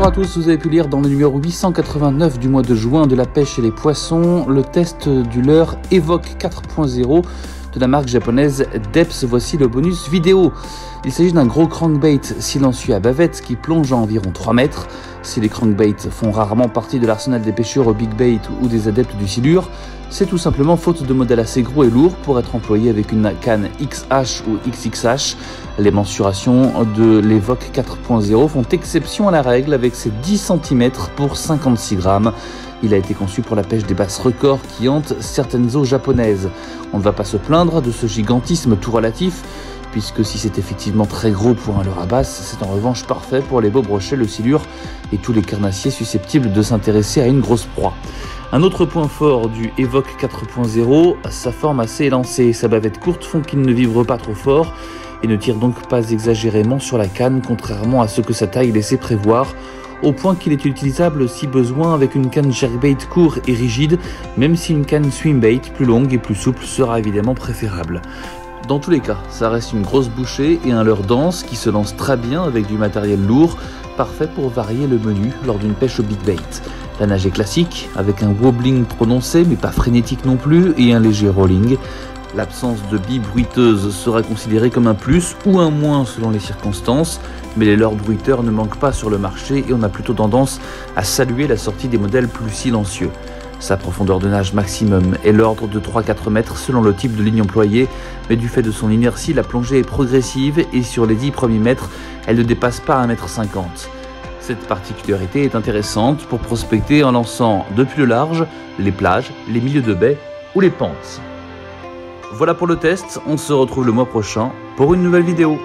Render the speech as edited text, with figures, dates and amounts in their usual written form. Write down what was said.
Bonjour à tous, vous avez pu lire dans le numéro 889 du mois de juin de la pêche et les poissons le test du leurre Evoque 4.0 de la marque japonaise Depth. Voici le bonus vidéo. Il s'agit d'un gros crankbait silencieux à bavette qui plonge à environ 3 mètres. Si les crankbaits font rarement partie de l'arsenal des pêcheurs au big bait ou des adeptes du silure, c'est tout simplement faute de modèle assez gros et lourd pour être employé avec une canne XH ou XXH. Les mensurations de l'Evoque 4.0 font exception à la règle avec ses 10 cm pour 56 grammes. Il a été conçu pour la pêche des basses records qui hantent certaines eaux japonaises. On ne va pas se plaindre de ce gigantisme tout relatif, puisque si c'est effectivement très gros pour un leurre à basse, c'est en revanche parfait pour les beaux brochets, le silure et tous les carnassiers susceptibles de s'intéresser à une grosse proie. Un autre point fort du Evoque 4.0, sa forme assez élancée. Sa bavette courte font qu'il ne vivre pas trop fort et ne tire donc pas exagérément sur la canne, contrairement à ce que sa taille laissait prévoir, au point qu'il est utilisable si besoin avec une canne jerkbait court et rigide, même si une canne swimbait plus longue et plus souple sera évidemment préférable. Dans tous les cas, ça reste une grosse bouchée et un leurre dense qui se lance très bien avec du matériel lourd, parfait pour varier le menu lors d'une pêche au big bait. La nage est classique, avec un wobbling prononcé mais pas frénétique non plus et un léger rolling. L'absence de billes bruiteuses sera considérée comme un plus ou un moins selon les circonstances, mais les leurres bruiteurs ne manquent pas sur le marché et on a plutôt tendance à saluer la sortie des modèles plus silencieux. Sa profondeur de nage maximum est l'ordre de 3-4 mètres selon le type de ligne employée, mais du fait de son inertie, la plongée est progressive et sur les 10 premiers mètres, elle ne dépasse pas 1,50 m. Cette particularité est intéressante pour prospecter en lançant depuis le large, les plages, les milieux de baie ou les pentes. Voilà pour le test, on se retrouve le mois prochain pour une nouvelle vidéo.